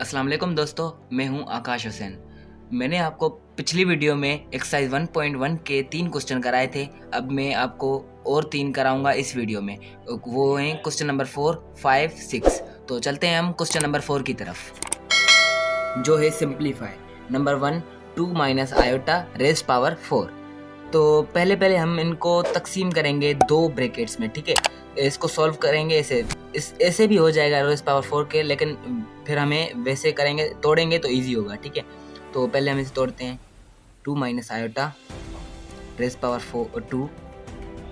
अस्सलाम वालेकुम दोस्तों, मैं हूं आकाश हुसैन। मैंने आपको पिछली वीडियो में एक्सरसाइज 1.1 के 3 क्वेश्चन कराए थे। अब मैं आपको और 3 कराऊंगा इस वीडियो में। वो हैं क्वेश्चन नंबर 4, 5, 6। तो चलते हैं हम क्वेश्चन नंबर 4 की तरफ, जो है simplify. Number 1, 2 minus iota raise power 4। तो पहले हम इनको तकसीम करेंगे दो ब्रैकेट्स में, ठीक है। इसको सॉल्व करेंगे ऐसे भी हो जाएगा रेज पावर 4 के, लेकिन फिर हमें वैसे करेंगे, तोड़ेंगे तो इजी होगा, ठीक है। तो पहले हम इसे तोड़ते हैं। 2 minus iota raise power 4 2,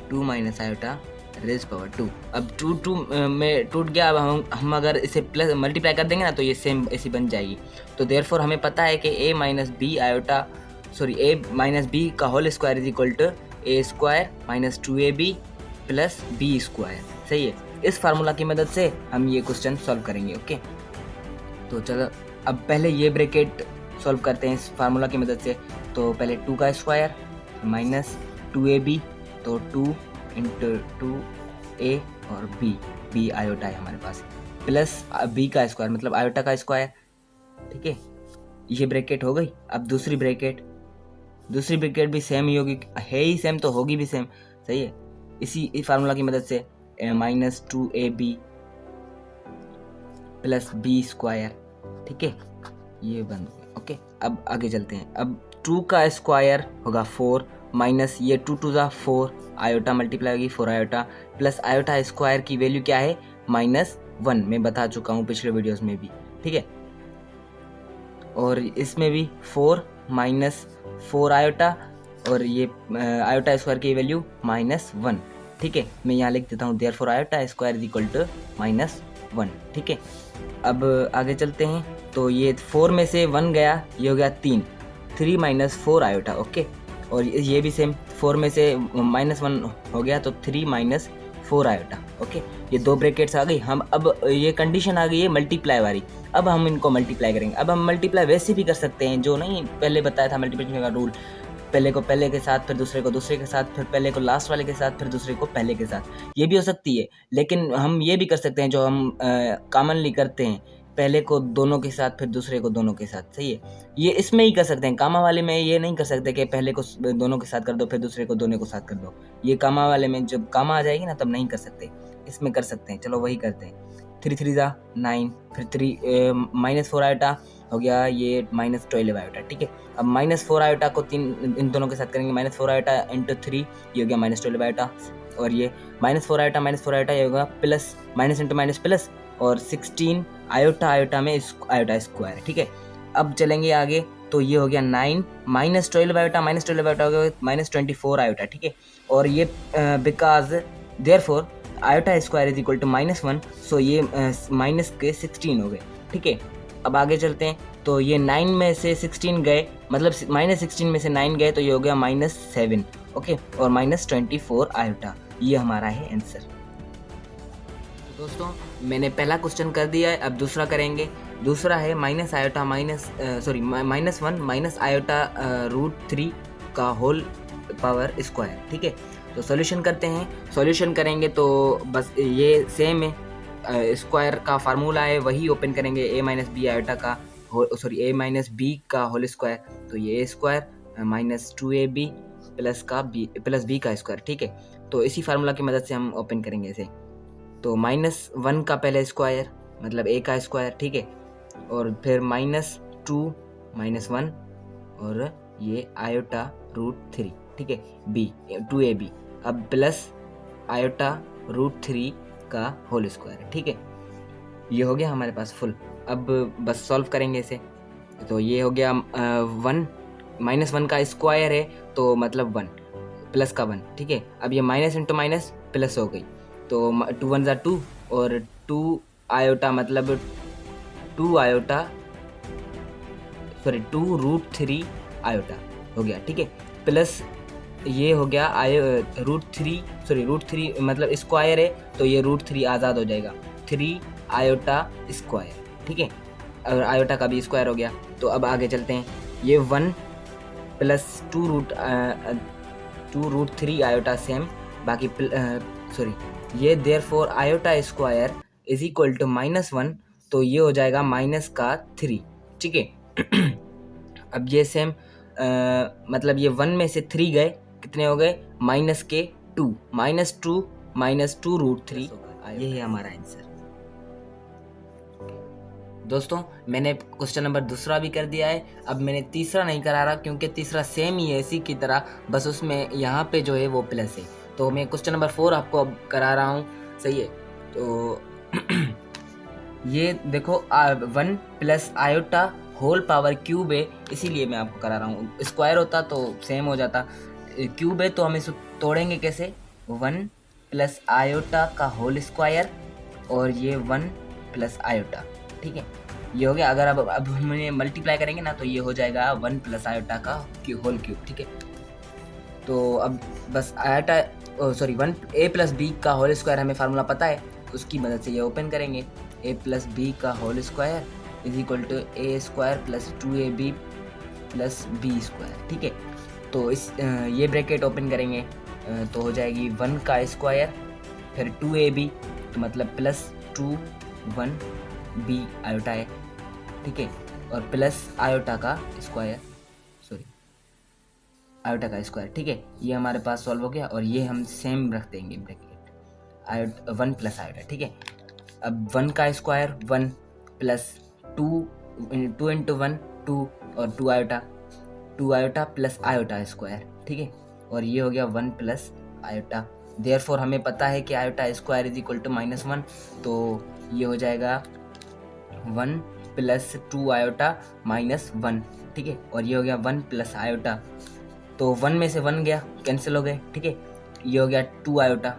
2 minus iota raise power 2। अब 2 में टूट गया। अब हम अगर इसे प्लस मल्टीप्लाई कर देंगे ना, तो ये सेम ऐसी बन जाएगी। तो देयरफॉर हमें पता है कि a minus b iota a minus b का whole square is equal to a square minus 2ab plus b square. सही है। इस फार्मूला की मदद से हम ये क्वेश्चन सॉल्व करेंगे। ओके, तो चलो अब पहले ये ब्रैकेट सॉल्व करते हैं इस फार्मूला की मदद से। तो पहले 2 का स्क्वायर माइनस 2ab, तो 2 इंटू 2a और b आयोटा है हमारे पास, प्लस b का स्क्वायर मतलब आयोटा का स्क्वायर, ठीक है। ये ब्रैकेट हो गई। अब दूसरी ब्रैकेट भी सेम ही होगी, है ही सेम तो होगी भी सेम। सही है। इसी फार्मूला की मदद से minus 2ab plus b square, ठीक है, ये बन गया। ओके, अब आगे चलते हैं। अब 2 का स्क्वायर होगा 4 माइनस ये 2 टू ज़ा 4 आयोटा मल्टीप्लाई होगी 4 आयोटा प्लस आयोटा स्क्वायर की वैल्यू क्या है -1। मैं बता चुका हूँ पिछले वीडियोस में भी, ठीक है। और इसमें भी 4 माइनस 4 आयोटा और ये आयोटा स्क्वायर की वैल्यू -1, ठीक है। मैं यहाँ लिख देता हूँ therefore iota square is equal to -1, ठीक है। अब आगे चलते हैं। तो ये 4 में से 1 गया, ये हो गया 3 माइनस 4 आयोटा। ओके, और ये भी सेम 4 में से -1 हो गया, तो 3 माइनस 4 आयोटा। ओके, ये दो ब्रैकेट्स आ गई। हम अब ये कंडीशन आ गई है मल्टीप्लाई वाली। अब हम इनको मल्टीप्लाई करेंगे। अब हम मल्टीप्लाई वैसे भी कर सकते हैं जो नहीं पहले बताया था मल्टीप्लिकेशन का रूल, पहले को पहले के साथ, फिर दूसरे को दूसरे के साथ, फिर पहले को लास्ट वाले के साथ, फिर दूसरे को पहले के साथ। ये भी हो सकती है, लेकिन हम ये भी कर सकते हैं जो हम कॉमनली करते हैं, पहले को दोनों के साथ फिर दूसरे को दोनों के साथ। सही है। ये इसमें ही कर सकते हैं, कामा वाले में ये नहीं कर सकते कि पहले को दोनों के साथ कर दो फिर दूसरे को दोनों के साथ कर दो। ये कामा वाले में जब कामा आ जाएगी ना तब नहीं कर सकते, इसमें कर सकते हैं। चलो वही करते हैं। 3 3 जा 9, फिर 3 माइनस 4 आयोटा हो गया, ये -12 आयोटा, ठीक है। अब -4 आयोटा को इन दोनों के साथ करेंगे, -4 आयोटा इंटू 3, ये हो गया -12 आयोटा। और ये -4 आयोटा ये होगा plus minus into minus plus, और 16 आयोटा में आयोटा स्क्वायर, ठीक है। अब चलेंगे आगे। तो ये हो गया 9 -12 आयोटा हो गया -24 आयोटा, ठीक है। और ये because therefore iota square is equal to -1, so ये माइनस के 16 हो गए, ठीक है। अब आगे चलते हैं। तो ये 9 में से 16 गए, मतलब -16 में से 9 गए, तो ये हो गया -7, ओके, और -24 आयोटा। ये हमारा है आंसर। दोस्तों मैंने पहला क्वेश्चन कर दिया है, अब दूसरा करेंगे। दूसरा है -1 माइनस आयोटा √3 का होल पावर स्क्वायर, ठीक है। तो सॉल्यूशन करते हैं। सॉल्यूशन करेंगे तो बस ये सेम है, स्क्वायर का फार्मूला है वही ओपन करेंगे। a माइनस बी आयोटा का a माइनस बी का होल स्क्वायर, तो ये a square minus 2ab plus b का स्क्वायर, ठीक है। तो इसी फार्मूला की मदद से हम ओपन करेंगे इसे। तो -1 का पहले स्क्वायर मतलब a का स्क्वायर, ठीक है, और फिर -2 -1 और ये आयोटा √3, ठीक है, b 2ab, अब प्लस आयोटा √3 का होल स्क्वायर, ठीक है। ये हो गया हमारे पास फुल। अब बस सॉल्व करेंगे इसे। तो ये हो गया 1 -1 का स्क्वायर है तो मतलब 1 प्लस का 1, ठीक है। अब ये माइनस इंटू माइनस प्लस हो गई, तो 2 1 2 और 2 आयोटा मतलब 2 √3 आयोटा हो गया, ठीक है। प्लस ये हो गया √3 मतलब स्क्वायर है, तो ये √3 आज़ाद हो जाएगा, 3 आयोटा स्क्वायर, ठीक है, और आयोटा का भी स्क्वायर हो गया। तो अब आगे चलते हैं। ये 1 प्लस 2 √3 आयोटा सेम, बाकी ये therefore iota square is equal to -1, तो ये हो जाएगा माइनस का 3, ठीक है। अब ये सेम मतलब ये 1 में से 3 गए, कितने हो गए, माइनस के 2, -2 √3, ये है हमारा आंसर। दोस्तों मैंने क्वेश्चन नंबर दूसरा भी कर दिया है, अब मैंने तीसरा नहीं करा रहा क्योंकि तीसरा सेम ही है इसी की तरह, बस उसमें यहाँ पे जो है वो प्लस है। तो मैं क्वेश्चन नंबर 4 आपको अब करा रहा हूँ, सही है। तो ये देखो 1 plus iota whole power cube है, इसीलिए मैं आपको करा रहा हूँ। स्क्वायर होता तो सेम हो जाता, क्यूब है तो हम इसे तोड़ेंगे कैसे, 1 प्लस आयोटा का होल स्क्वायर और ये 1 प्लस आयोटा, ठीक है, ये हो गया। अगर अब हम मल्टीप्लाई करेंगे ना तो ये हो जाएगा 1 प्लस आयोटा का होल क्यूब, ठीक है। तो अब बस आयोटा 1 a प्लस बी का होल स्क्वायर हमें फार्मूला पता है, उसकी मदद से ये ओपन करेंगे। a प्लस बी का whole square is equal to a square plus 2ab plus b square, ठीक है। तो इस ये ब्रैकेट ओपन करेंगे तो हो जाएगी 1 का स्क्वायर फिर 2ab, तो मतलब प्लस 2 1 b आयोटा है, ठीक है, और प्लस आयोटा का स्क्वायर, आयोटा का स्क्वायर, ठीक है। ये हमारे पास सॉल्व हो गया और ये हम सेम रख देंगे ब्रैकेट 1 प्लस आयोटा, ठीक है। अब 1 का स्क्वायर 1 प्लस 2 इंटू 1 2 और 2 आयोटा प्लस आयोटा स्क्वायर, ठीक है, और ये हो गया 1 प्लस आयोटा। देयरफॉर हमें पता है कि iota square is equal to -1, तो ये हो जाएगा 1 प्लस 2 आयोटा -1, ठीक है, और ये हो गया 1 प्लस आयोटा, तो 1 में से 1 गया, कैंसिल हो गए, ठीक है, ये हो गया 2 आयोटा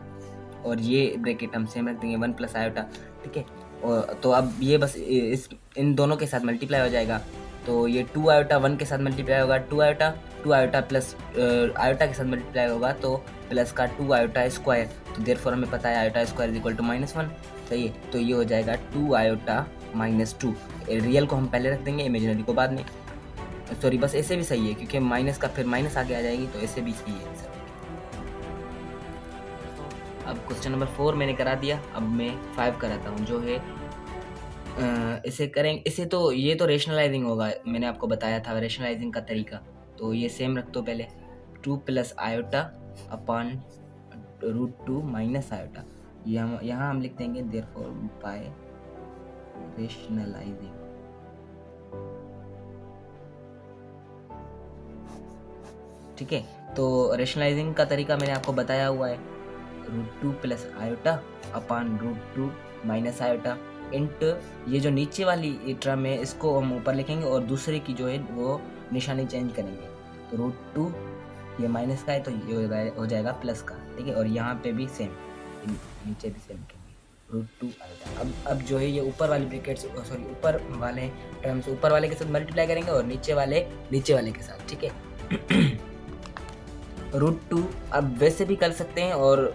और ये ब्रैकेट हम सेम रख देंगे 1 प्लस आयोटा, ठीक है। और तो अब ये बस इन दोनों के साथ मल्टीप्लाई हो जाएगा, तो ये 2 आयोटा 1 के साथ मल्टीप्लाई होगा, 2 आयोटा प्लस आयोटा के साथ मल्टीप्लाई होगा तो प्लस का 2 आयोटा स्क्वायर, तो देयरफॉर हमें पता है iota square is equal to -1, सही है। तो ये हो जाएगा 2 आयोटा -2, रियल को हम पहले रख देंगे, इमेजिनरी को बाद में, सॉरी बस ऐसे भी सही है क्योंकि माइनस का फिर माइनस आगे आ जाएगी, तो ऐसे भी सही है। अब क्वेश्चन नंबर 4 मैंने करा दिया, अब मैं 5 कराता हूँ, जो है इसे करेंगे, इसे तो ये तो रेशनलाइजिंग होगा, मैंने आपको बताया था रेशनलाइजिंग का तरीका, तो ये सेम रख दो पहले, 2 plus iota upon √2 minus iota, यहाँ हम लिख देंगे देयरफॉर बाय रेशनलाइजिंग, ठीक है। तो रेशनलाइजिंग का तरीका मैंने आपको बताया हुआ है, √2 plus iota upon √2 minus iota int ये जो नीचे वाली टर्म है इसको हम ऊपर लिखेंगे और दूसरे की जो है वो निशानी चेंज करेंगे, तो √2 ये माइनस का है तो ये हो जाएगा प्लस का, ठीक है, और यहाँ पे भी सेम, नीचे भी सेम लिखेंगे √2 आयोटा। अब जो है ये ऊपर वाली ब्रैकेट्स ऊपर वाले टर्म्स ऊपर वाले के साथ मल्टीप्लाई करेंगे और नीचे वाले के साथ, ठीक है। √2 अब वैसे भी कर सकते हैं और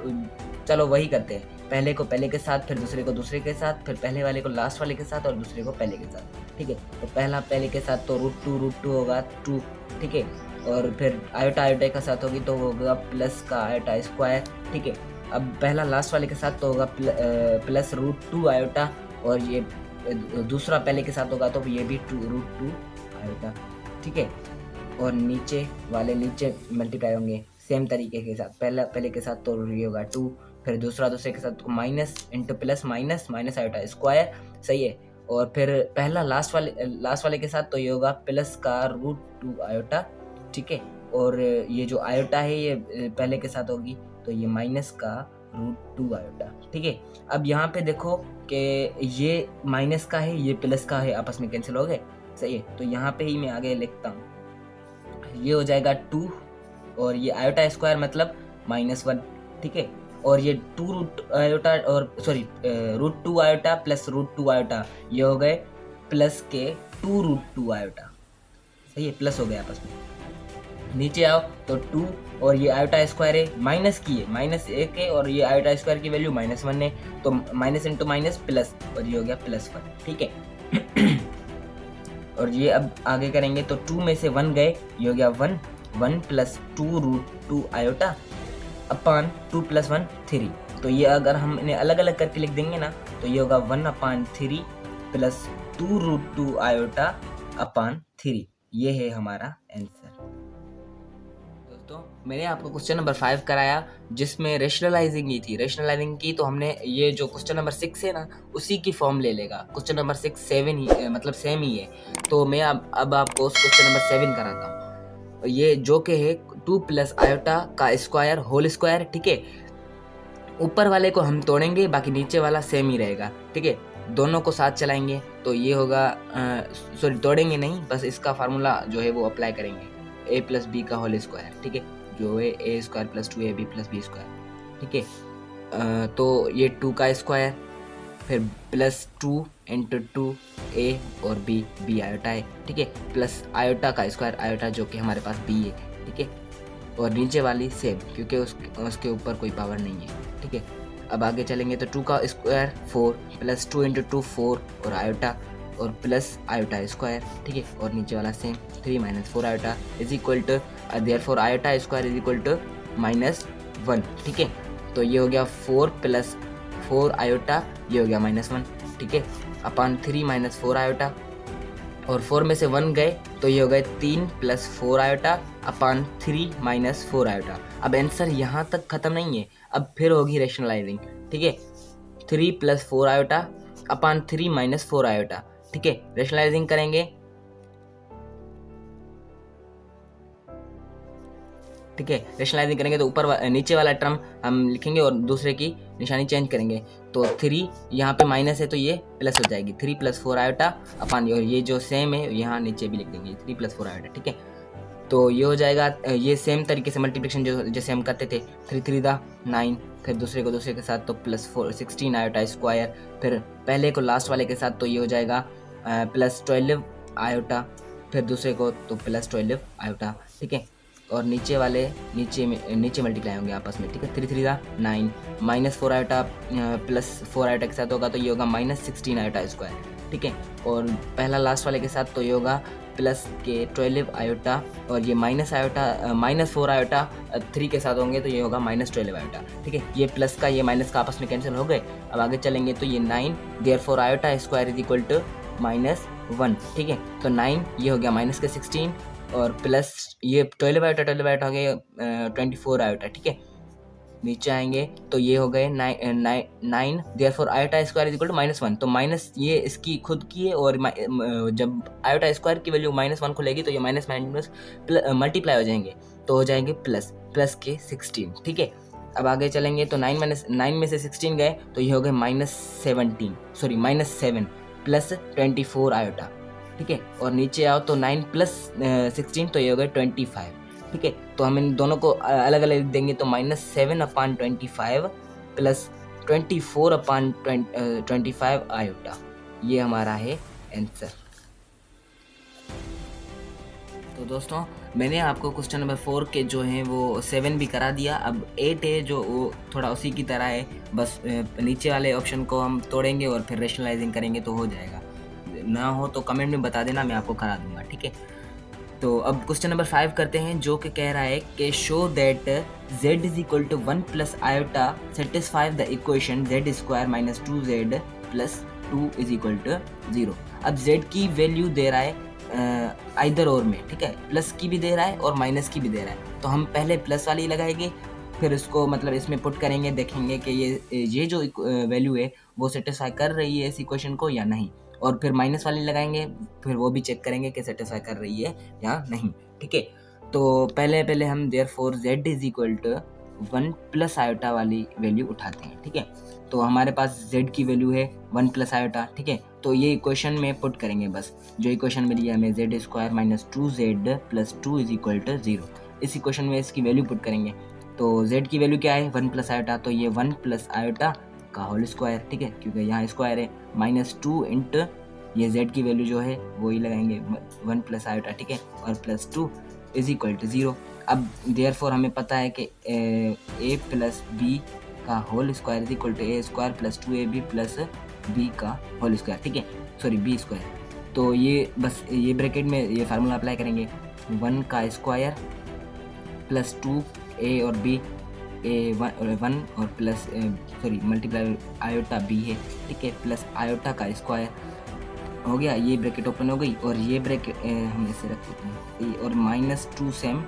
चलो वही करते हैं, पहले को पहले के साथ, फिर दूसरे को दूसरे के साथ, फिर पहले वाले को लास्ट वाले के साथ और दूसरे को पहले के साथ, ठीक है। तो पहला पहले के साथ तो √2 होगा 2, ठीक है, और फिर आयोटा के साथ होगी तो होगा प्लस का आयोटा स्क्वायर, ठीक है। अब पहला लास्ट वाले के साथ तो होगा प्लस √2 आयोटा और ये दूसरा पहले के साथ होगा तो ये भी √2 आयोटा, ठीक है, और नीचे वाले नीचे मल्टीप्लाई होंगे सेम तरीके के साथ, पहले के साथ तो ये होगा 2, फिर दूसरे के साथ minus into plus minus iota square, सही है, और फिर पहला लास्ट वाले के साथ तो ये होगा प्लस का √2 आयोटा, ठीक है, और ये जो आयोटा है ये पहले के साथ होगी तो ये माइनस का √2 आयोटा, ठीक है। अब यहाँ पे देखो कि ये माइनस का है ये प्लस का है, आपस में कैंसिल हो गए, सही है, तो यहाँ पे ही मैं आगे लिखता हूँ, ये हो जाएगा 2 और ये आयोटा स्क्वायर मतलब -1, ठीक है, और ये 2 आयोटा और √2 आयोटा प्लस √2 आयोटा ये हो गए प्लस के 2 √2 आयोटा, सही है, प्लस हो गए आपस में। नीचे आओ तो 2 और ये आयोटा स्क्वायर है माइनस की है, -1 है और ये आयोटा स्क्वायर की वैल्यू -1 है, तो माइनस इंटू माइनस प्लस और ये हो गया +1, ठीक है। और ये अब आगे करेंगे तो 2 में से 1 गए, ये हो गया 1 प्लस 2 √2 आयोटा अपॉन 2 + 1 3, तो ये अगर हम इन्हें अलग अलग करके लिख देंगे ना तो ये होगा 1/3 प्लस 2√2 आयोटा अपान 3। ये है हमारा आंसर। दोस्तों मैंने आपको क्वेश्चन नंबर 5 कराया जिसमें रेशनलाइजिंग ही थी। रेशनलाइजिंग की तो हमने ये जो क्वेश्चन नंबर 6 है ना उसी की फॉर्म ले लेगा। क्वेश्चन नंबर 6 7 ही मतलब सेम ही है। तो मैं अब आपको क्वेश्चन नंबर 7 कराता हूँ। ये जो कि है 2 प्लस आयोटा का स्क्वायर होल स्क्वायर। ठीक है, ऊपर वाले को हम तोड़ेंगे, बाकी नीचे वाला सेम ही रहेगा। ठीक है, दोनों को साथ चलाएंगे तो ये होगा, सॉरी तोड़ेंगे नहीं, बस इसका फार्मूला जो है वो अप्लाई करेंगे, a प्लस बी का होल स्क्वायर। ठीक है, जो है a square plus 2ab plus b square. ठीक है, तो ये 2 का स्क्वायर, फिर प्लस 2 इंटू 2 a और b आयोटा है। ठीक है, प्लस आयोटा का स्क्वायर, आयोटा जो कि हमारे पास b है। ठीक है, और नीचे वाली सेम क्योंकि उसके ऊपर कोई पावर नहीं है। ठीक है, अब आगे चलेंगे तो 2 का स्क्वायर 4 प्लस 2 इंटू 2 4 और आयोटा और प्लस आयोटा स्क्वायर। ठीक है, और नीचे वाला same 3 minus 4 iota is equal to therefore iota square is equal to -1। ठीक है, तो ये हो गया 4 प्लस 4 आयोटा, ये हो गया -1। ठीक है, अपान 3 माइनस 4 आयोटा और 4 में से 1 गए तो ये हो गए 3 प्लस 4 आयोटा अपान 3 माइनस 4 आयोटा। अब आंसर यहाँ तक ख़त्म नहीं है, अब फिर होगी रेशनलाइजिंग। ठीक है, 3 प्लस 4 आयोटा अपान 3 माइनस 4 आयोटा। ठीक है, रेशनलाइजिंग करेंगे। ठीक है, रेशनलाइजिंग करेंगे तो नीचे वाला टर्म हम लिखेंगे और दूसरे की निशानी चेंज करेंगे। तो 3 यहाँ पे माइनस है तो ये प्लस हो जाएगी, 3 प्लस 4 आयोटा अपान, और ये जो सेम है यहाँ नीचे भी लिख देंगे 3 प्लस 4 आयोटा। ठीक है, तो ये हो जाएगा, ये सेम तरीके से मल्टीप्लिकेशन जो जैसे हम करते थे 3 3 दा 9, फिर दूसरे को दूसरे के साथ तो प्लस 4 16 आयोटा स्क्वायर, फिर पहले को लास्ट वाले के साथ तो ये हो जाएगा प्लस 12 आयोटा, फिर दूसरे को तो प्लस 12 आयोटा। ठीक है, और नीचे वाले नीचे मल्टीप्लाई होंगे आपस में। ठीक है, 3 3 दा 9 माइनस 4 आयोटा प्लस 4 आयोटा के साथ होगा तो ये होगा -16 आयोटा स्क्वायर। ठीक है, और पहला लास्ट वाले के साथ तो ये होगा प्लस के 12 आयोटा, और ये माइनस आयोटा -4 आयोटा 3 के साथ होंगे तो ये होगा -12 आयोटा। ठीक है, ये प्लस का ये माइनस का आपस में कैंसिल हो गए। अब आगे चलेंगे तो ये 9 therefore iota square is equal to -1। ठीक है, तो 9 ये हो गया माइनस के 16 और प्लस ये 12 आयोटा हो गए 24 आयोटा। ठीक है, नीचे आएंगे तो ये हो गए 9 therefore iota square is equal to -1। तो माइनस ये इसकी खुद की है, और जब आयोटा स्क्वायर की वैल्यू -1 खुलेगी तो ये माइनस मल्टीप्लाई हो जाएंगे तो हो जाएंगे प्लस के 16। ठीक है, अब आगे चलेंगे तो 9 में से 16 गए तो ये हो गए -7 प्लस 24 आयोटा। ठीक है, और नीचे आओ तो 9 प्लस 16 तो ये हो गए 25। ठीक है, तो हम इन दोनों को अलग अलग लिख देंगे तो -7 अपान 25 प्लस 24 अपान 25 आयोटा, ये हमारा है आंसर। तो दोस्तों मैंने आपको क्वेश्चन नंबर 4 के जो हैं वो 7 भी करा दिया। अब 8 है जो वो थोड़ा उसी की तरह है, बस नीचे वाले ऑप्शन को हम तोड़ेंगे और फिर रेशनलाइजिंग करेंगे तो हो जाएगा। ना हो तो कमेंट में बता देना, मैं आपको करा दूंगा। ठीक है, तो अब क्वेश्चन नंबर 5 करते हैं जो कि कह रहा है कि show that z is equal to 1 plus iota satisfy the equation z square minus 2z plus 2 is equal to 0। अब z की वैल्यू दे रहा है आइदर और में। ठीक है, प्लस की भी दे रहा है और माइनस की भी दे रहा है, तो हम पहले प्लस वाली लगाएंगे, फिर उसको मतलब इसमें पुट करेंगे, देखेंगे कि ये जो वैल्यू है वो सेटिस्फाई कर रही है इस इक्वेशन को या नहीं, और फिर माइनस वाली लगाएंगे, फिर वो भी चेक करेंगे कि सेटिस्फाई कर रही है या नहीं। ठीक है, तो पहले हम therefore z is equal to 1 plus iota वाली वैल्यू उठाते हैं। ठीक है, तो हमारे पास z की वैल्यू है 1 प्लस आयोटा। ठीक है, तो ये इक्वेशन में पुट करेंगे, बस जो इक्वेशन मिली है हमें z square minus 2z plus 2 is equal to 0, इस इक्वेशन में इसकी वैल्यू पुट करेंगे। तो z की वैल्यू क्या है 1 प्लस आयोटा, तो ये 1 प्लस आयोटा का होल स्क्वायर। ठीक है, क्योंकि यहाँ स्क्वायर है, -2 इंटू ये z की वैल्यू जो है वो ही लगाएंगे 1 प्लस आयोटा। ठीक है, और प्लस 2 इज इक्वल टू 0। अब देयरफॉर हमें पता है कि a प्लस b का whole square is equal to a square plus 2ab plus b का होल स्क्वायर। ठीक है, सॉरी b स्क्वायर, तो ये बस ये ब्रैकेट में ये फार्मूला अप्लाई करेंगे, 1 का स्क्वायर प्लस 2a और b, a1 और plus sorry multiply iota b है। ठीक है, प्लस आयोटा का स्क्वायर हो गया, ये ब्रैकेट ओपन हो गई और ये ब्रैकेट हम ऐसे रख देते हैं और -2 सेम,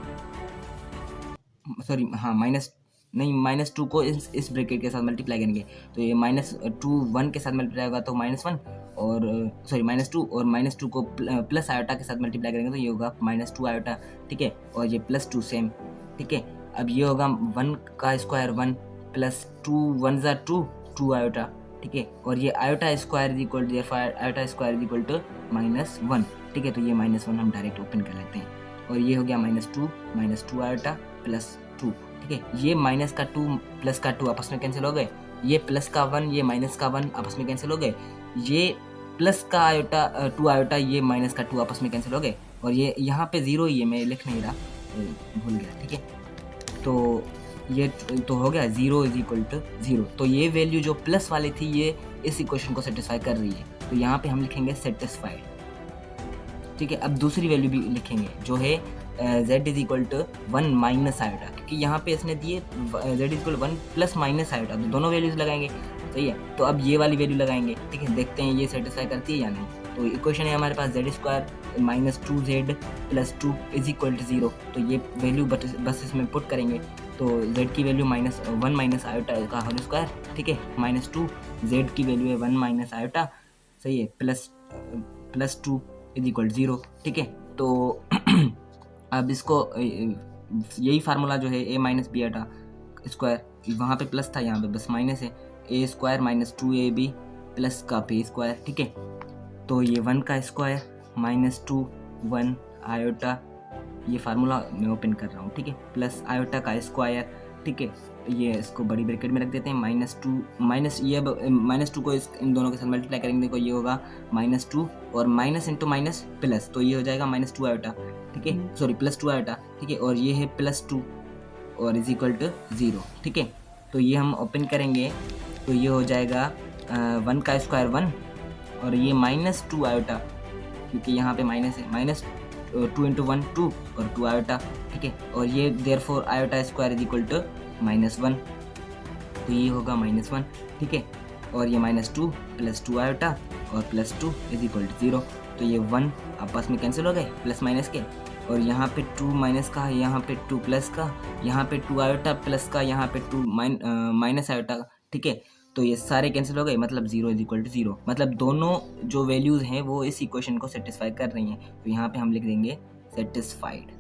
सॉरी हाँ -2 को इस ब्रैकेट के साथ मल्टीप्लाई करेंगे तो ये -2 1 के साथ मल्टीप्लाई होगा तो -1 और सॉरी -2 और -2 को प्लस आयोटा के साथ मल्टीप्लाई करेंगे तो ये होगा -2 आयोटा, ठीक है, और ये +2 सेम, ठीक है। अब ये होगा 1 का स्क्वायर 1 प्लस 2 1 ज़ा 2 आयोटा, ठीक है, और ये iota square is equal to iota square is equal to -1, ठीक है, तो ये -1 हम डायरेक्ट ओपन कर लेते हैं और ये हो गया -2 आयोटा +2, ठीक है। ये माइनस का 2 प्लस का 2 आपस में कैंसिल हो गए, ये प्लस का 1 ये माइनस का 1 आपस में कैंसिल हो गए, ये प्लस का आयोटा 2 आयोटा ये माइनस का 2 आपस में कैंसिल हो गए और ये यहाँ पे 0 ही है, मैं लिख नहीं रहा, भूल गया, ठीक है। तो ये तो हो गया 0 इज इक्वल टू 0, तो ये वैल्यू जो प्लस वाली थी ये इस इक्वेशन को सेटिस्फाई कर रही है, तो यहाँ पे हम लिखेंगे सेटिस्फाइड, ठीक है। अब दूसरी वैल्यू भी लिखेंगे जो है z is equal to 1 minus iota, क्योंकि यहाँ पे इसने दिए z is equal 1 plus minus iota, तो दोनों वैल्यूज लगाएंगे, सही है। तो अब ये वाली वैल्यू लगाएंगे, ठीक है, देखते हैं ये सेटिस्फाई करती है या नहीं। तो इक्वेशन है हमारे पास z स्क्वायर -2z + 2 इज इक्वल टू 0, तो ये वैल्यू बस इसमें पुट करेंगे तो z की वैल्यू -1 माइनस आयोटा का होल स्क्वायर, ठीक है, -2 z की वैल्यू है 1 माइनस आयोटा, सही है, प्लस 2 इज इक्वल 0, ठीक है। तो अब इसको यही फार्मूला जो है a माइनस बी आटा स्क्वायर, वहाँ पे प्लस था यहाँ पे बस माइनस है, a स्क्वायर -2ab प्लस का p स्क्वायर, ठीक है। तो ये 1 का स्क्वायर -2 1 आयोटा, ये फार्मूला मैं ओपन कर रहा हूँ, ठीक है, प्लस आयोटा का स्क्वायर, ठीक है, ये इसको बड़ी ब्रैकेट में रख देते हैं -2 को इन दोनों के साथ मल्टीप्लाई करेंगे, देखो ये होगा -2 और माइनस इंटू माइनस प्लस, तो ये हो जाएगा -2 आयोटा, ठीक है, सॉरी +2 आयोटा, ठीक है, और ये है +2 और इज इक्वल टू 0, ठीक है। तो ये हम ओपन करेंगे तो ये हो जाएगा 1 का स्क्वायर 1 और ये -2 आयोटा, क्योंकि यहाँ पे माइनस है, -2 इंटू 1 2 और 2 आयोटा, ठीक है, और ये therefore iota square is equal to -1, तो ये होगा -1, ठीक है, और ये -2 + 2 आयोटा और +2 इज इक्वल टू 0, तो ये 1 आपस में कैंसिल हो गए प्लस माइनस के, और यहाँ पे 2 माइनस का, यहाँ पे 2 प्लस का, यहाँ पे 2 आयोटा प्लस का, यहाँ पे 2 माइनस आयोटा, ठीक है, तो ये सारे कैंसिल हो गए, मतलब 0 इज इक्वल टू 0, मतलब दोनों जो वैल्यूज़ हैं वो इस इक्वेशन को सेटिस्फाई कर रही हैं, तो यहाँ पे हम लिख देंगे सेटिस्फाइड